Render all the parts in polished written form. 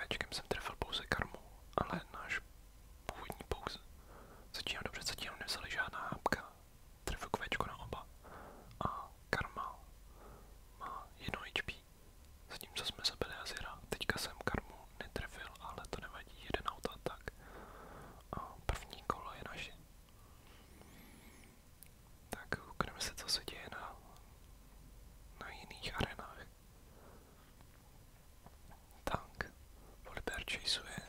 Kvéčkem jsem trefil pouze karmu, ale náš původní pouz. Zatím nevzali žádná hápka. Trefil kvéčko na oba. A karma má 1 HP. Zatímco jsme zabili Azira. Teďka jsem karmu netrefil, ale to nevadí, jeden autoatak. A první kolo je naše. Tak koukneme se, co se děje na jiných arenách. Tak, Volibear chaseuje.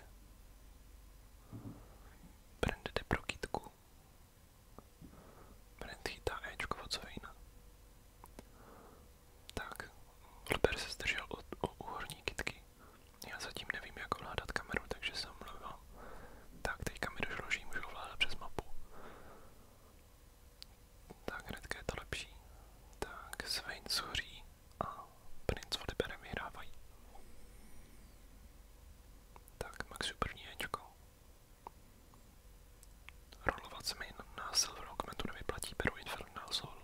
Brand jde pro kitku. Brand chytá Ečko od Swaina. Tak, Volibear se zdržel u horní kitky. Já zatím nevím, jak ovládat kameru, takže se omlouvám. Tak, teďka mi došlo, že ji můžu ovládat přes mapu. Tak, hnedka je to lepší. Tak, Swain shoří a Prince s Volibearem vyhrávají. Tak, maxu první Ečko. Rolovat se mi na Silver Augmentu nevyplatí, beru Infernal Soul.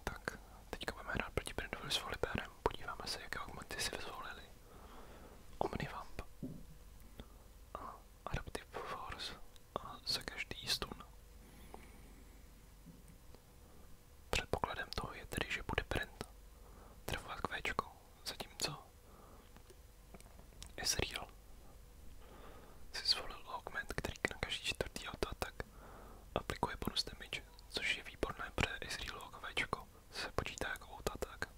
Tak, teďka budeme hrát proti Brandovi s Volibearem. Podíváme se, jaké augmenty si vyzvolili. Omnivamp. A Adaptive Force. A za každý stun. Předpokladem toho je tedy, že bude Brand trefovat kvéčko, zatímco Ezreal si zvolil augment, který na každý čtvrtý autoatak aplikuje bonus damage, což je výborné, protože Ezrealovo kvéčko se počítá jako autoatak.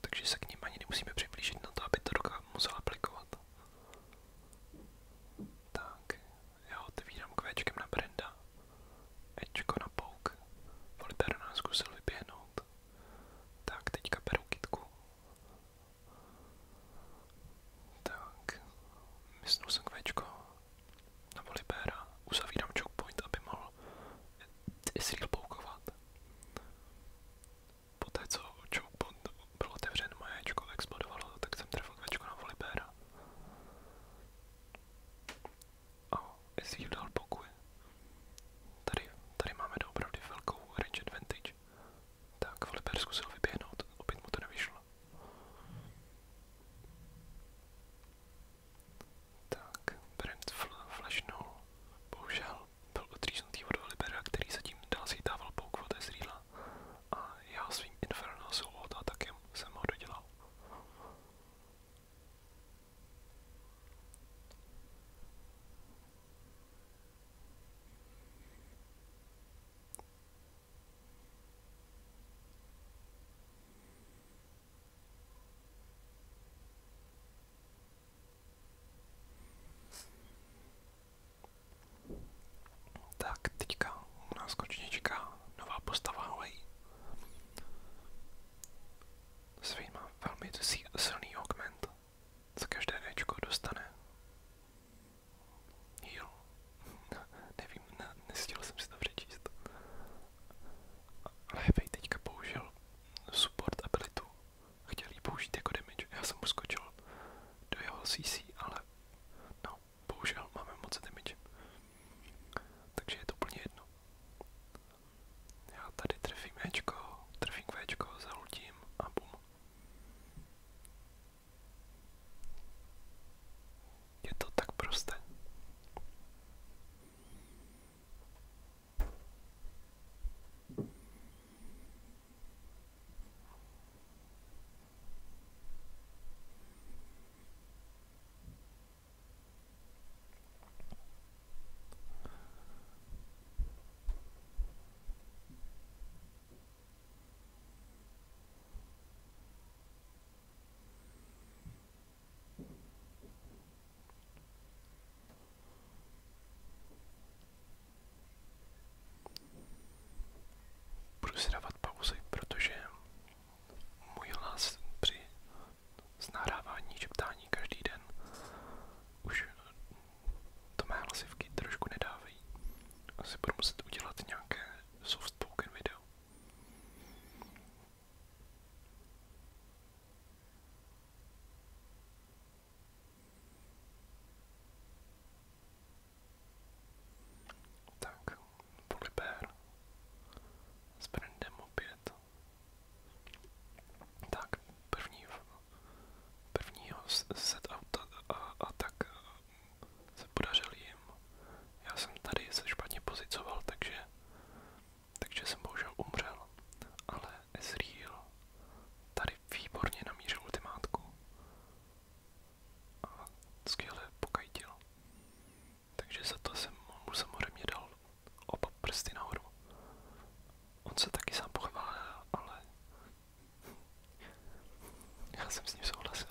Takže se k ním ani nemusíme přiblížit na to, aby to musel aplikovat. Tak, já otevírám kvéčkem na Branda. Ečko na pouk. Volibear nás zkusil vyběhnout. Tak, teďka beru kitku. Tak, mysnul jsem kvéčko na Volibeara. Uzavírám choke point, aby mohl Ezreal poukovat. Poté co choke point byl otevřen, moje Ečko set auta a tak se podařil jim. Já jsem tady se špatně pozicoval, takže jsem bohužel umřel. Ale Ezreal tady výborně namířil ultimátku. A skvěle pokajtil. Takže za to jsem mu samozřejmě dal oba prsty nahoru. On se taky sám pochválil, ale já jsem s ním souhlasil.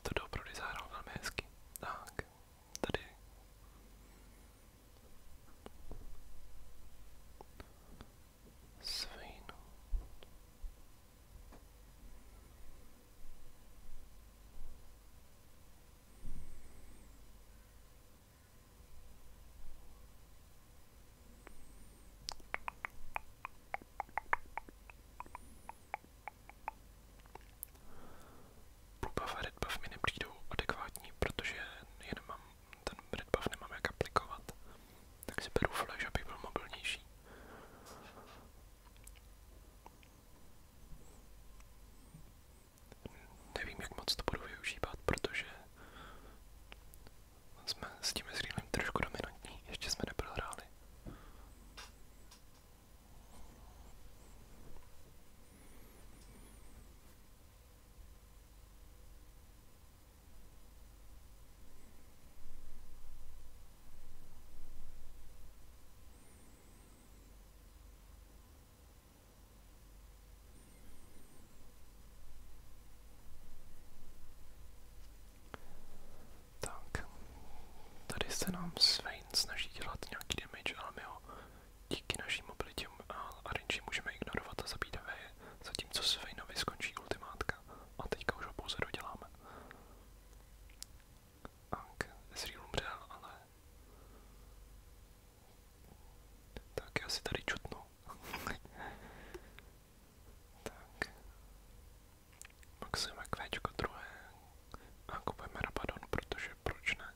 To doopravdy zahrál velmi hezky. Tak, tady. Swain. Blue buff a red buff mi nepřijdou adekvátní, protože je nemám, ten red buff nemám jak aplikovat. Tak si beru flash, abych byl mobilnější. Nevím, jak moc to budu využívat, protože jsme s tím Ezrealem trošku dominantní, ještě jsme neprohráli. Tak, tady se nám Swain snaží dělat nějaký damage, ale my ho díky naší mobilitě a range můžeme ignorovat a zabít je, zatímco Swainovi skončí ultimátka a teďka už ho pouze doděláme. Tak, Ezreal umřel, ale tak já si tady čutnu. Tak, maxujeme kvéčko druhé a kupujeme Rabadon, protože proč ne?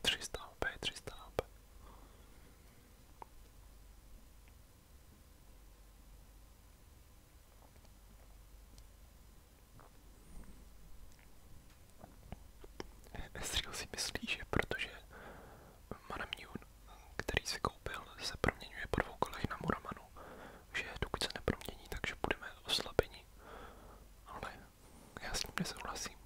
300 HP, 300 HP. Ezreal si myslí, že protože Manamune, který si koupil, se proměňuje po 2 kolech na Muramanu, že dokud se nepromění, takže budeme oslabeni. Ale já s ním nesouhlasím.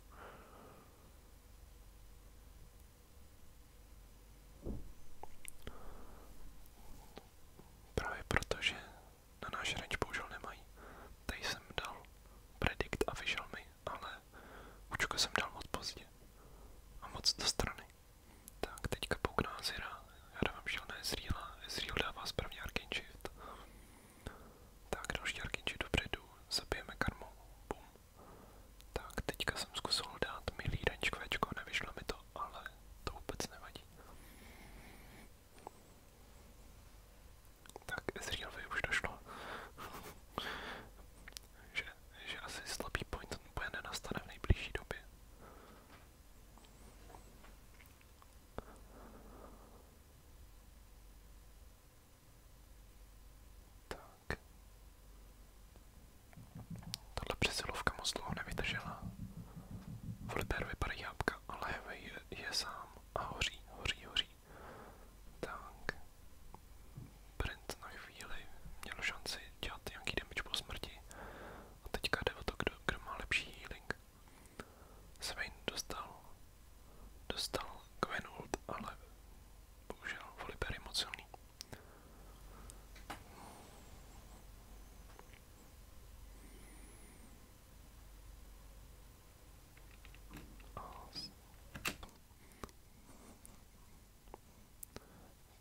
Právě protože na náš range bohužel nemají. Tady jsem dal predict a vyšel mi, ale učko jsem dal moc pozdě. A moc do strany. Tak, teďka poukná Azira. Já dávám šel na Ezreala. Ezreal dává správně Arcane Shift. Tak, další Arcane Shift dopředu. Zabijeme karmu. Bum. Tak, teďka jsem zkusil dát milý range kvéčko. Nevyšlo mi to, ale to vůbec nevadí. Tak, Ezrealovi už došlo. že asi slabý point úplně nenastane v nejbližší době. Tak. Tahle přesilovka moc dlouho nevydržela. Volibear vypadá jábka, ale Heavy je sám a hoří. Tak. Brent na chvíli měl šanci dělat nějaký damage po smrti. A teďka jde o to, kdo má lepší healing. Swain dostal Gwen ult, ale bohužel Volibear je moc silný.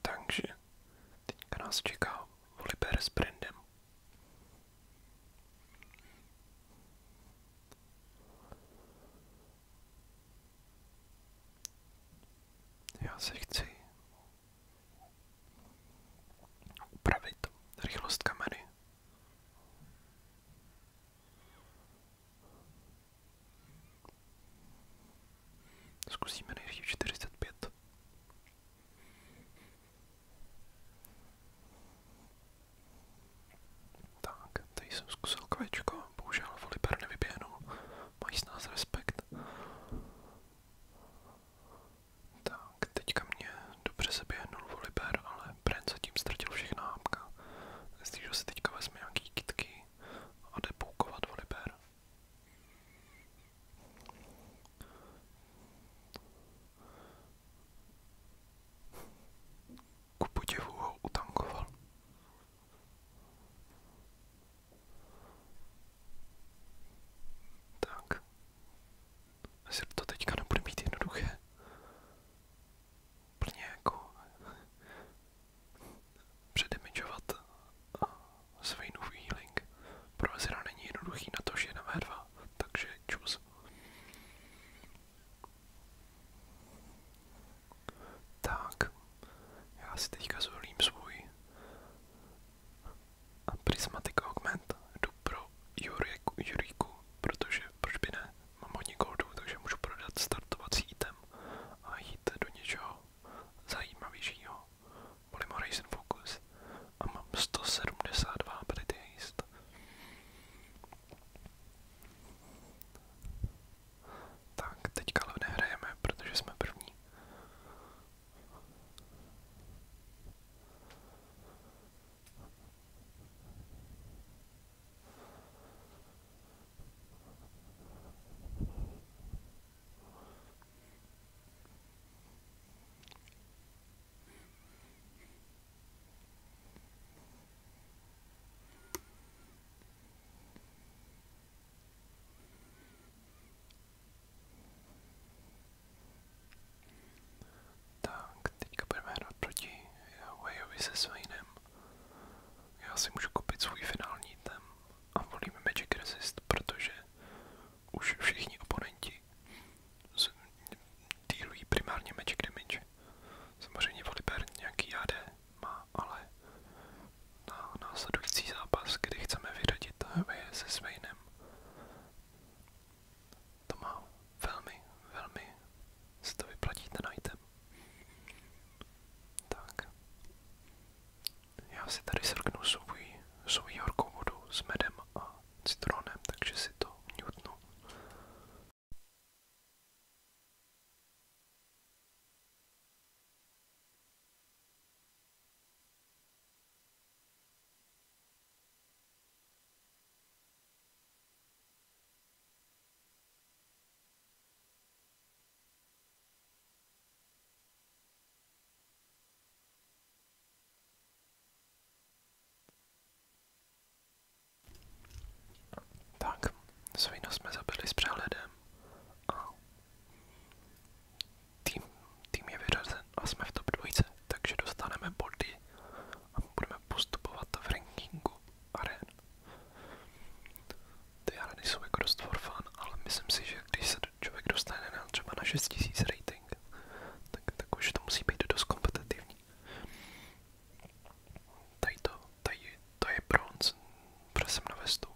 Takže teďka nás čeká Volibear s Brandem. Já se chci upravit rychlost kamery. Zkusíme nejdřív 45. Tak, tady jsem zkusil kvéčko, bohužel Volibear nevyběhnul. Mají s nás respekt. Tak, teďka mě dobře se běhnul Volibear, ale Brand zatím ztratil všechna hápka. Myslíš, že si teďka vezme nějaký kitky a jde poukovat Volibear. Ku podivu ho utankoval. Tak. Asi to teďka nebude mít jednoduché. Plně jako předimidžovat Swainův healing. Pro Azira není jednoduchý na to, že je na V2, takže čus. Tak, já si teďka zvolím svůj Prismatic Augment. Jdu pro Juriku, protože proč by ne? Mám hodně goldu, takže můžu prodat startovací item a jít do něčeho zajímavějšího. Volím Horizon Focus a mám 172 ability haste. Tak, teďka ale nehrajeme, protože jsme první. Tak, teďka budeme hrát proti Wayovi se Swainem. Já si můžu koupit svůj finální item a volím Magic Resist, protože už všichni oponenti dealují primárně Magic Damage. Samozřejmě Volibear nějaký AD má, ale na následující zápas, kdy chceme vyřadit Waye se Swainem, to má velmi se to vyplatí ten item. Tak. Já si tady srknu svůj horkou vodu s medem a citronem, takže si to mutnu. Tak, Swaina jsme zabili s přehledem a tým je vyřazen a jsme v top 2, takže dostaneme body a budeme postupovat v rankingu aren. Ty areny jsou jako dost for fun, ale myslím si, že když se člověk dostane na třeba na 6000 rating, tak už to musí být dost kompetitivní. To je bronz, protože jsem na vestu.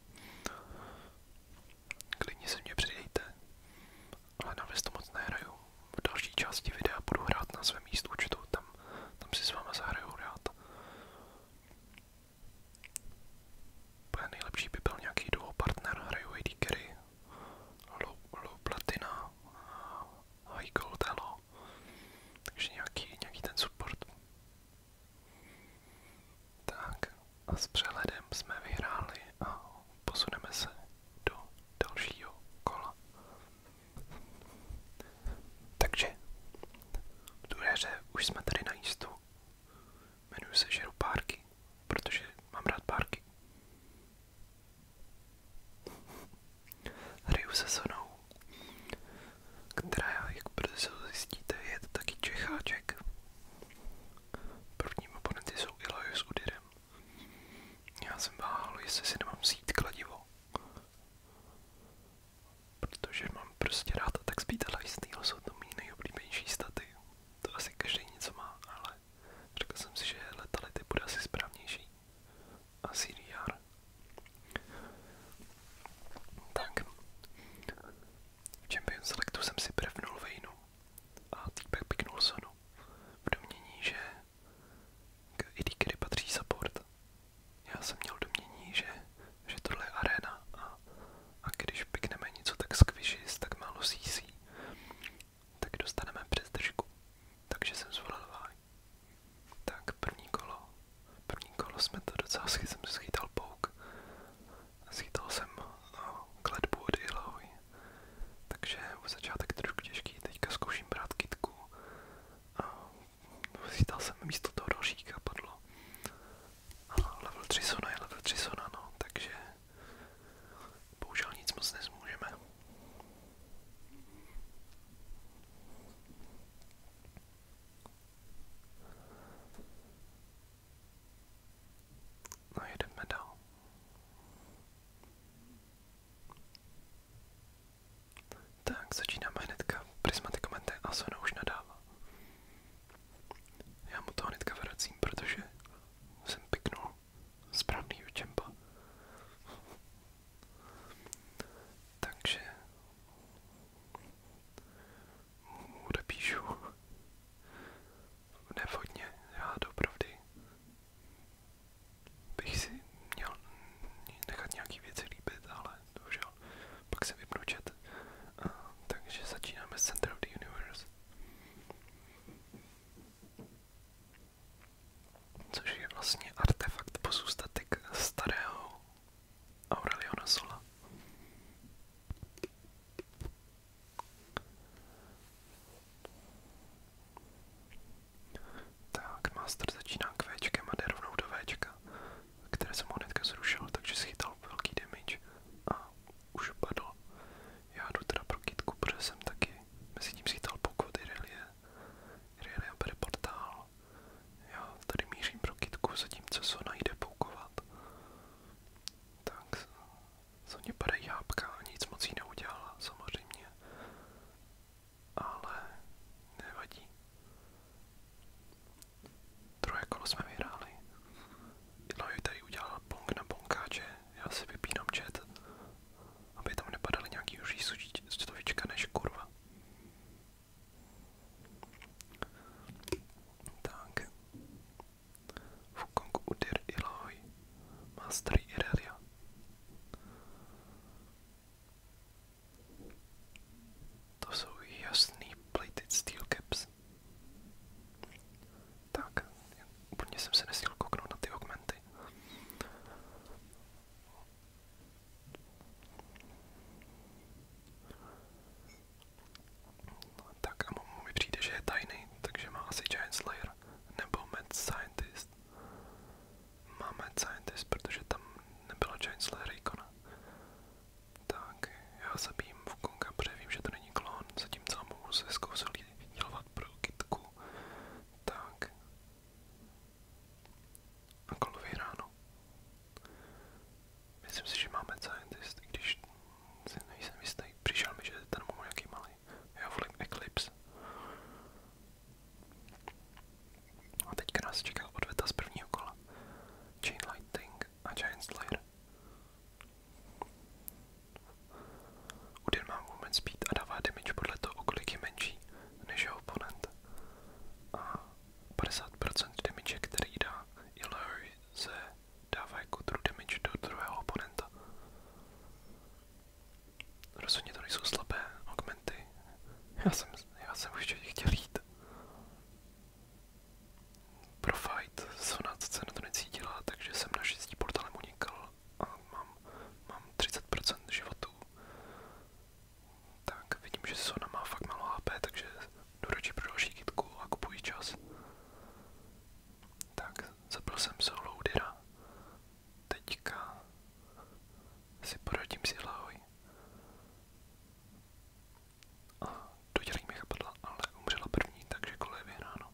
Klidně se mě přidejte, ale na vestu moc nehraju. V další části videa budu hrát na svém místu účtu, tam si s váma zahraju rád. Nejlepší by byl nějaký duo partner, hraju AD carry, low platina, high gold elo, takže nějaký ten support. Tak a s přehledem jsme vyhráli a posuneme se do dalšího kola. Takže v tu hře už jsme tady na jistu. Jmenuji se Žeru párky, protože mám rád párky. Hraju se Sonou, která, jak brzy zjistíte, je to taky Čecháček. Prvním oponenty jsou Iloy s Udyrem. Já jsem váhal, jestli si nemám vzít kladivo, protože mám prostě rád Attack Speed a Lifesteal, jsou to mý nejoblíbenější staty. To asi každý něco má, ale řekl jsem si, že letality bude asi správnější. A CDR. Tak. V Champion Selectu jsem si prevnul Vaynu a týpek piknul Sonu v domnění, že k AD carry patří support. Já jsem měl domnění, že jsme to docela jsem schytal pouk. Schytal jsem kletbu od Ilohy. Takže začátek trošku těžký, teďka zkouším brát kytku. Schytal jsem místo toho dalšíka, padlo. Level 3 sona je level 3 sona, no, takže bohužel nic moc nezmůžeme. No, jedeme dál. Tak, začínáme hnedka. Prismatic Mente a Sona už nadává. Já mu to hnedka vracím, protože jsem piknul správnýho čempa. Takže mu odepíšu nevhodně. Já doopravdy bych si měl nechat nějaký věci líbit, ale bohužel pak se vypnu chat. Takže začínáme s Center of the Universe. Což je vlastně artefakt pozůstatek starého Aureliona Sola. Tak, Master začíná Kvéčkem a jde rovnou do Véčka, které jsem ho hnedka zrušil, takže schytal velký damage a už padl. Já jdu teda pro kytku, protože jsem taky mezi tím schytal pouk od Irelie. Irelia bere portál. Já tady mířím pro kytku, zatímco Sona jde poukovat. Tak, Soně padají jápka a nic moc jí neudělala, samozřejmě. Ale nevadí. Druhé kolo jsme vyhráli. Iloy tady udělala bonk na bonkáče, já si vypínám chat, aby tam nepadaly nějaký užší stovička než kurva. Tak. Wukong Udyr Iloy. Master Irelia. To jsou jasný plated steel caps. Tak, úplně jsem se nestihl kouknout na ty augmenty. Tak a Momo mi přijde, že je tajný, takže má asi Giant Slayer nebo Mad Scientist. Má Mad Scientist, protože tam nebyla Giant Slayer ikona. Tak, já zabijím Wukonga, protože vím, že to není klon, zatímco Momo se zkousil dělovat pro kytku. Tak. A kolo vyhráno. Myslím si, že máme Scientist, i když si nejsem jistý. Přišel mi, že ten Momo jaký malý. Já volím Eclipse. A teďka nás čeká odveta z prvního kola. Chain Lightning a Giant Slayer. Udyr má movement speed a dává damage podle toho, o kolik je menší než jeho oponent. A 50% damage, který dá Iloy, se dává jako true damage do druhého oponenta. Rozhodně to nejsou slabé augmenty. Já jsem už chtěl jít. Pro fight Sona se na to necítila, takže jsem na 6 portálem unikal a mám 30% životů. Tak vidím, že Sona má fakt málo HP, takže jdu radši pro další kytku a kupuji čas. Tak, zabil jsem solo Udyra. Teďka si poradím s Iloy. A dodělí mi chapadla, ale umřela první, takže kolo je vyhráno.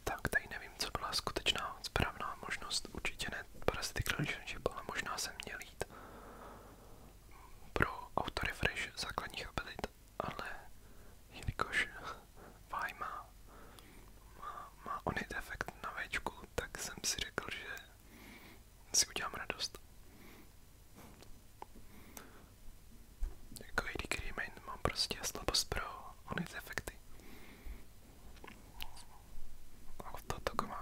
Tak, tady nevím, co byla skutečná správná možnost. Určitě ne Parasitic Relationship, ale možná jsem měl jít pro auto-refresh základních abilit, ale jelikož Vi má onit efekt na Včku, tak jsem si řekl, že si udělám radost. Jako AD Carry main mám prostě slabost pro onit efekty. A toto má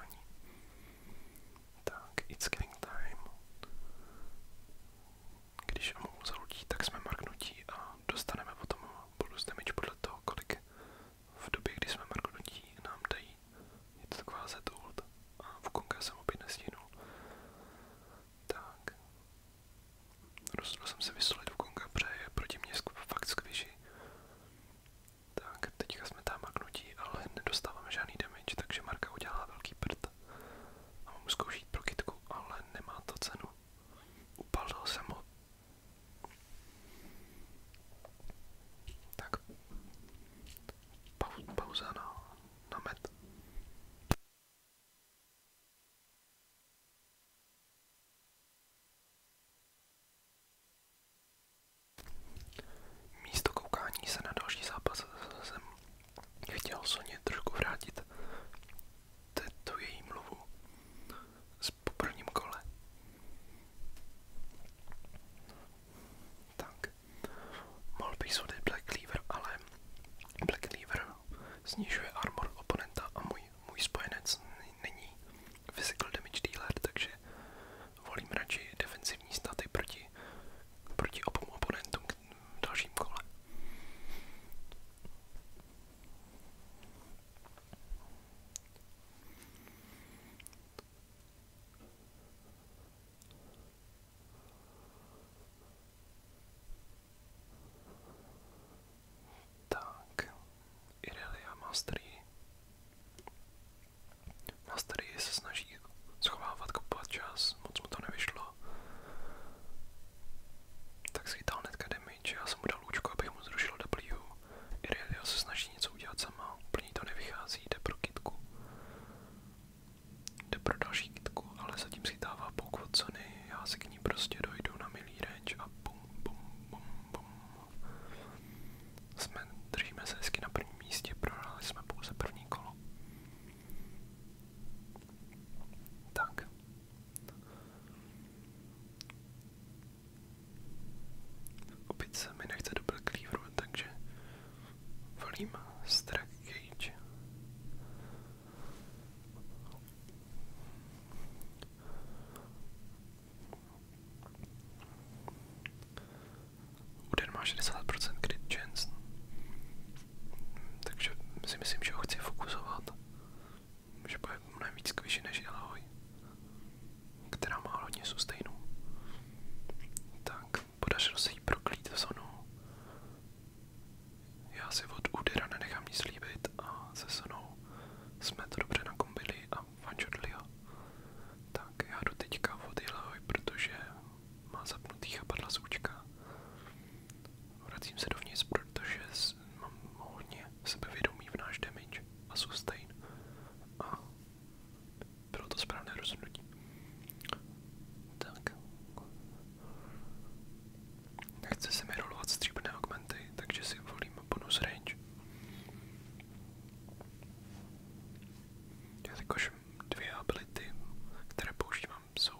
pro další kytku, ale zatím schytává puk od Sony, já si k ní prostě dojdu na milý range a bum, bum, bum, bum. Držíme se hezky na prvním místě, prohráli jsme pouze první kolo. Tak. Opět se mi nechce double cleaveru, takže volím Strike Gauge. Úder má 60% crit chance, takže si myslím, že ho chci fokusovat, že bude mnohem víc kviši než Eloy, která má hodně sustainu. Tak, podařilo se jí proklít zónu. Já si od údera nenechám nic líbit a se Sonou jsme to dobře nakombili a vančodli ho. Tak, já jdu teďka od Eloy, protože má zapnutý chapadla zůčka. Vracím se dovnitř, protože mám hodně sebevědomí v náš damage a sustain. A bylo to správné rozhodnutí. Tak. Nechce se mi rolovat stříbrné augmenty, takže si volím bonus range. Jakož dvě ability, které používám, jsou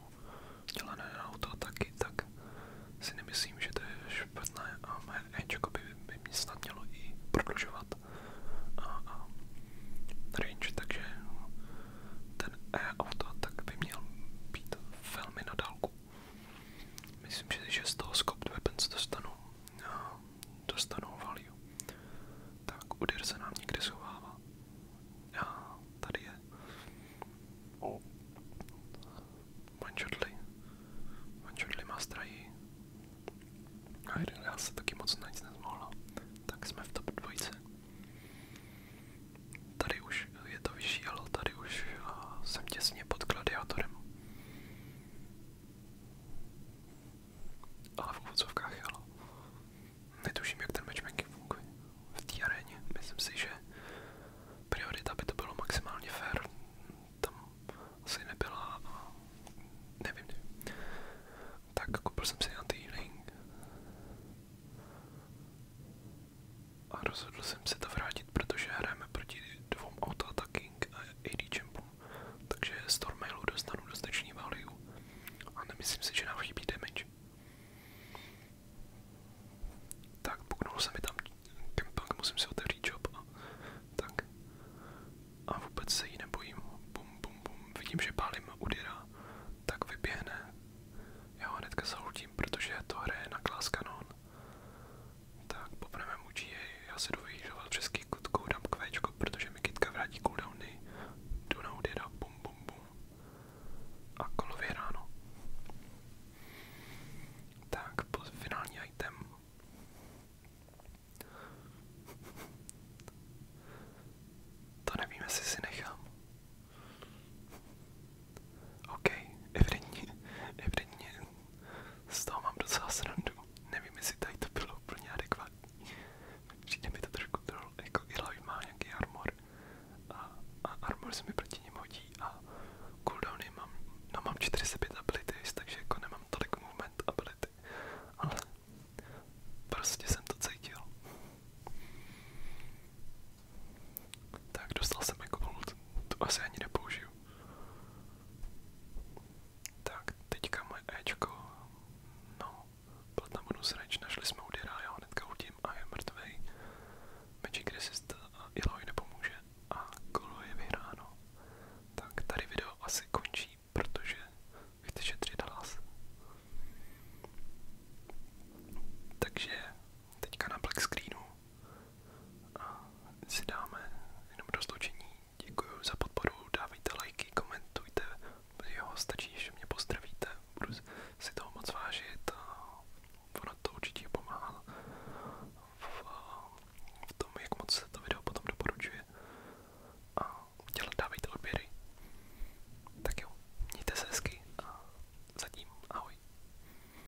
dělané na autoataky, tak si nemyslím, že to je špatné a mé edgeko by mě snad mělo i prodlužovat a range, takže ten autoatak by měl být velmi na dálku. Myslím, že z toho scoped weapons dostanu value. Tak, úder se nám někde schovává. Tady je. Manchotli má strají. A já se taky moc na nic nezmohla. Tak jsme v top 2. Tady už je to vyšší, ale tady už jsem těsně pod gladiátorem. Ale v uvozovkách jelo. Netuším, jak ten matchmaking funguje v té aréně. Myslím si, že priorita by to bylo maximálně fair. Tam asi nebyla. Nevím. Tak koupil jsem si anti-healing. A rozhodl jsem se to vrátit, protože hrajeme proti dvou auto-attacking a AD champům. Takže z Stormailu dostanu dostatečný value. A nemyslím si, že nám chybí damage. Tak, puknul se mi tam kempang, musím si otevřít job. Tak. A vůbec se jí nebojím. Bum, bum, bum. Vidím, že pálím Udira. Tak vyběhne. Já ho hnedka zahultím, protože to hraje na Glass Cannon. Tak, popneme mu GA. Já se jdu vyhýžovat přes kikutku, dám kvéčko, protože mi kitka vrátí cooldowny. Jdu na Udira. Bum, bum, bum. A kolo vyhráno. Tak, finální item. To nevím, jestli si nechám. OK, evidentně z toho mám docela srandu. Nevím, jestli tady to bylo úplně adekvátní. Přijde mi to trošku troll, jako Eloy má nějaký armor. A armor se mi proti něm hodí a cooldowny mám 45 abilities, takže jako nemám tolik movement ability. Ale prostě jsem to cítil. Tak, dostal jsem jako ult, to asi ani nepoužiju. Tak, teďka moje Ečko, no, byl tam bonus range, našli jsme Udira, já ho hnedka udím a je mrtvej. Magic resist a Eloy nepomůže a kolo je vyhráno. Tak, tady video asi